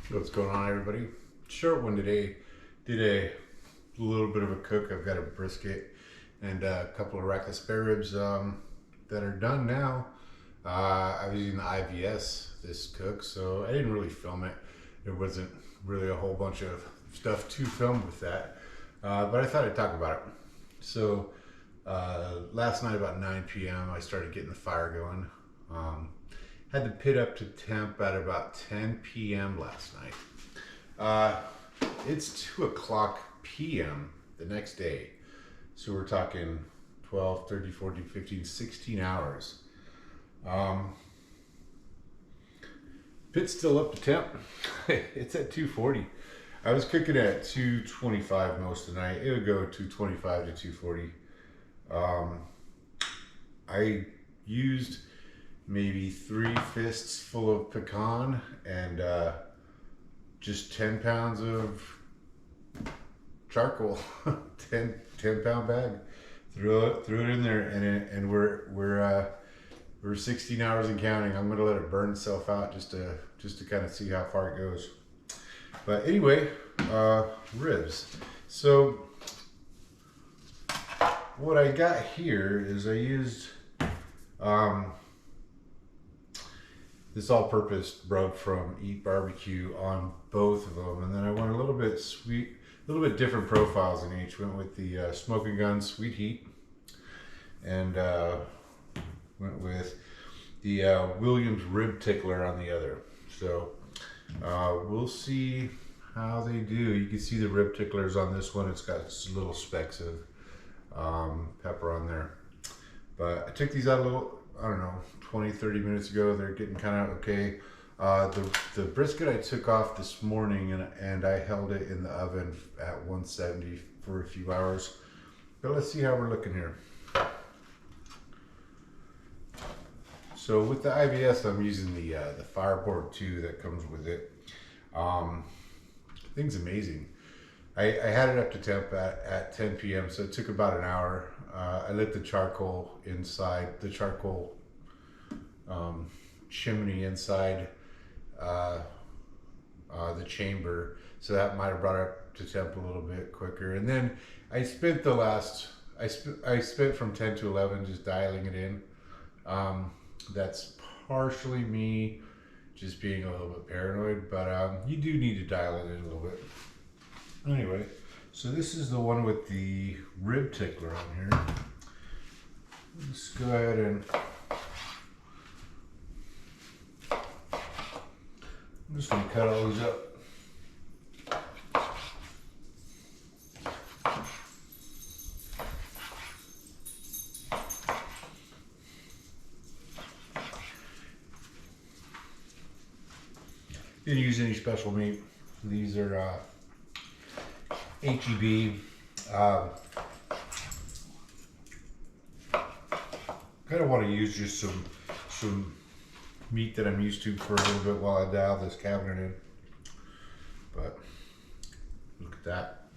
What's going on, everybody? Short one today. Did a little bit of a cook. I've got a brisket and a couple of rack of spare ribs that are done now. I was using the IVS this cook, so I didn't really film it. There wasn't really a whole bunch of stuff to film with that, but I thought I'd talk about it. So last night about 9 p.m. I started getting the fire going. Had the pit up to temp at about 10 p.m. last night. It's 2 o'clock p.m. the next day. So we're talking 12, 13, 14, 15, 16 hours. Pit's still up to temp. It's at 240. I was cooking at 225 most of the night. It would go 225 to 240. I used maybe 3 fists full of pecan and just 10 pounds of charcoal. 10 pound bag. Threw it in there, and we're 16 hours and counting. I'm gonna let it burn itself out just to kind of see how far it goes. But anyway, ribs. So what I got here is I used this all-purpose rub from Eat Barbecue on both of them, and then I went a little bit sweet, a little bit different profiles in each. Went with the Smoke and Gun Sweet Heat, and went with the Williams Rib Tickler on the other. So we'll see how they do. You can see the rib ticklers on this one. It's got little specks of pepper on there. But I took these out a little, I don't know, 20, 30 minutes ago. They're getting kind of okay. The brisket I took off this morning, and I held it in the oven at 170 for a few hours. But let's see how we're looking here. So with the IVS, I'm using the Fireboard 2 that comes with it. Thing's amazing. I had it up to temp at 10 p.m. so it took about an hour. I lit the charcoal inside, the charcoal chimney inside the chamber, so that might have brought it up to temp a little bit quicker. And then I spent I spent from 10 to 11 just dialing it in. That's partially me just being a little bit paranoid, but you do need to dial it in a little bit. Anyway, so this is the one with the rib tickler on here. Let's go ahead and I'm just going to cut all these up. Didn't use any special meat. These are HEB. Kind of want to use just some meat that I'm used to for a little bit while I dial this cabinet in. But look at that.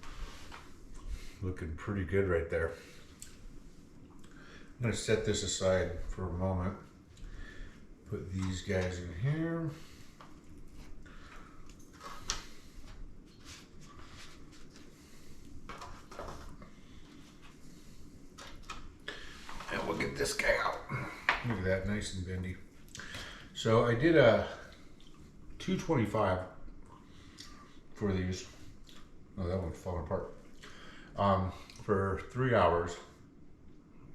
Looking pretty good right there. I'm going to set this aside for a moment. Put these guys in here. And we'll get this guy out. Look at that, nice and bendy. So I did a 225 for these. Oh, that one's falling apart. For 3 hours.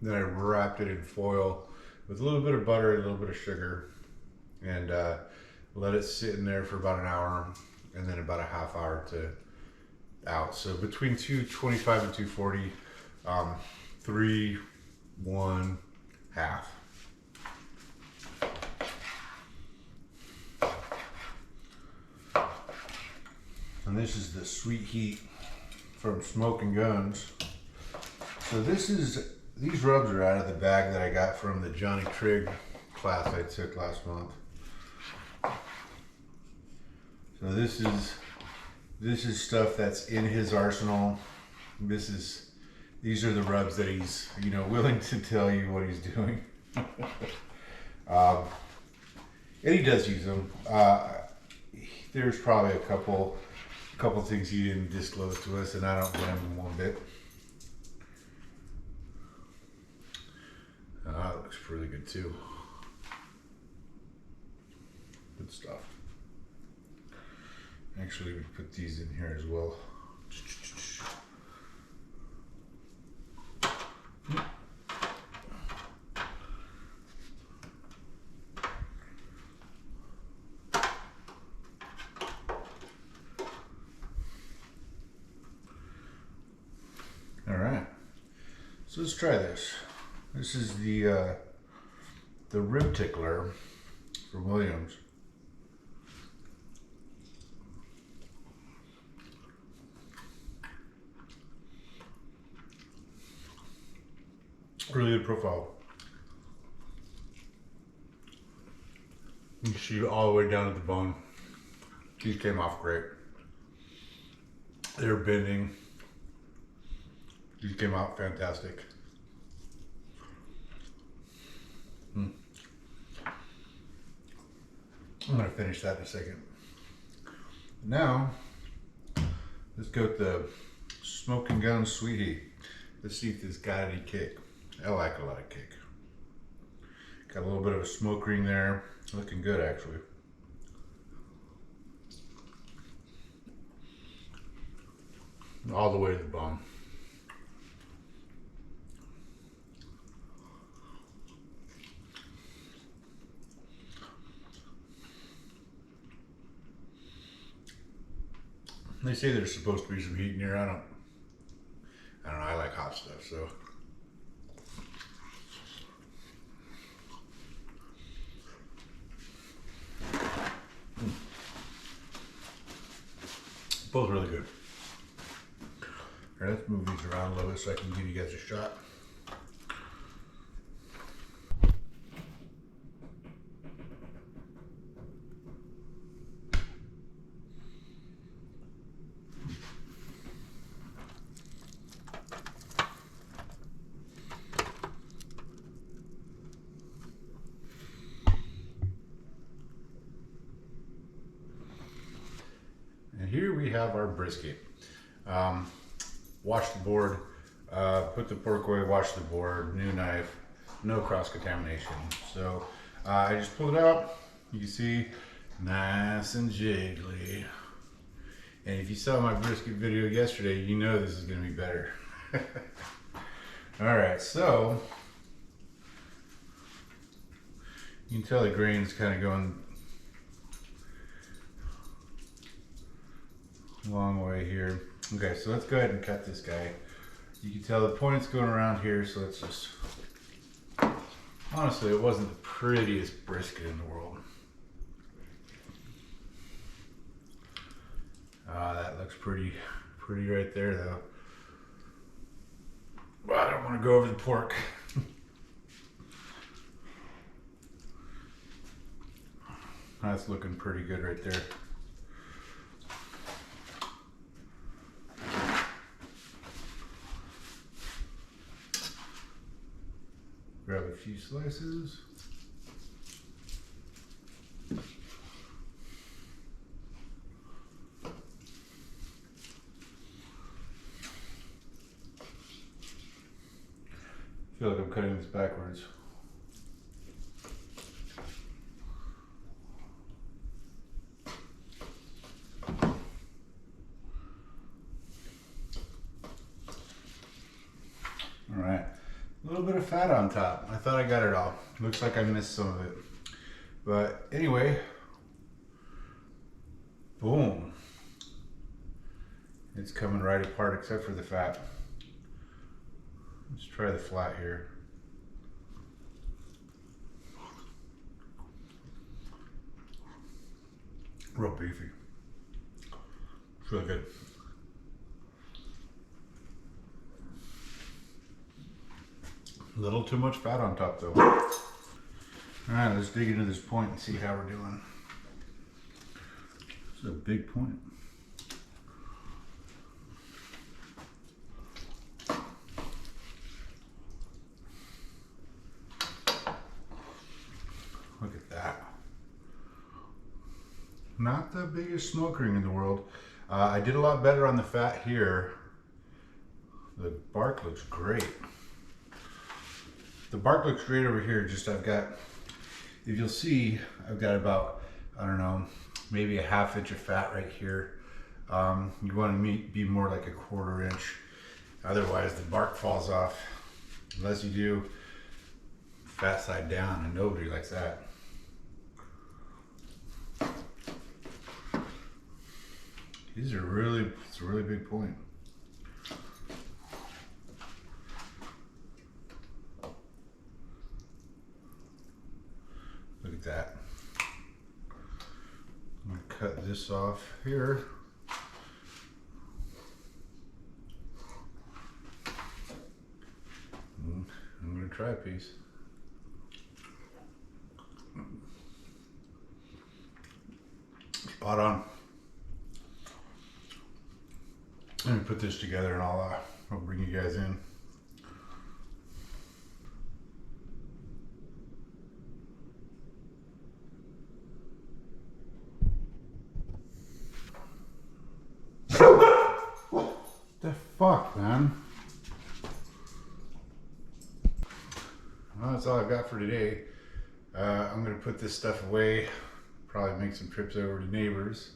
Then I wrapped it in foil with a little bit of butter and a little bit of sugar, and let it sit in there for about an hour, and then about a half hour to out. So between 225 and 240, 3, 1, half. And this is the Sweet Heat from Smoke and Guns. So these rubs are out of the bag that I got from the Johnny Trigg class I took last month. So this is stuff that's in his arsenal. These are the rubs that he's, willing to tell you what he's doing. And he does use them. there's probably a couple things he didn't disclose to us, and I don't blame him one bit. That looks really good too. Good stuff. Actually, we put these in here as well. All right, so let's try this. This is the rib tickler from Williams. Really good profile. You can see all the way down at the bone. These came off great. They're bending. These came out fantastic. I'm gonna finish that in a second. Now, let's go with the Smoking Gun Sweet Heat. Let's see if this got any kick. I like a lot of kick. Got a little bit of a smoke ring there. Looking good, actually. All the way to the bone. They say there's supposed to be some heat in here. I don't know. I like hot stuff, so. Both really good. All right, let's move these around a little bit so I can give you guys a shot. And here we have our brisket. Wash the board, put the pork away, wash the board, new knife, no cross contamination. So I just pulled it out. You can see nice and jiggly. And if you saw my brisket video yesterday, you know this is gonna be better. All right, so you can tell the grain's kind of going a long way here. Okay, so let's go ahead and cut this guy. You can tell the point's going around here, so let's just... Honestly, it wasn't the prettiest brisket in the world. That looks pretty right there, though. But I don't want to go over the pork. That's looking pretty good right there. Grab a few slices. I feel like I'm cutting this backwards. All right. A little bit of fat on top. I thought I got it all. Looks like I missed some of it. But anyway, boom. It's coming right apart except for the fat. Let's try the flat here. Real beefy. It's really good. A little too much fat on top though. All right, let's dig into this point and see how we're doing. It's a big point. Look at that. Not the biggest smoke ring in the world. I did a lot better on the fat here. The bark looks great. The bark looks great over here. Just I've got, if you'll see, I've got about, I don't know, maybe a 1/2 inch of fat right here. You want to be more like a 1/4 inch. Otherwise the bark falls off. Unless you do fat side down, and nobody likes that. These are really, it's a really big point. Look at that. I'm going to cut this off here. I'm going to try a piece. Spot on. Let me put this together and I'll bring you guys in. What the fuck, man? Well, that's all I've got for today. I'm gonna put this stuff away, probably make some trips over to neighbors.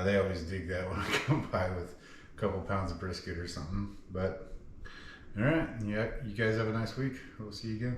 They always dig that when I come by with a couple pounds of brisket or something. But all right, yeah, you guys have a nice week. We'll see you again.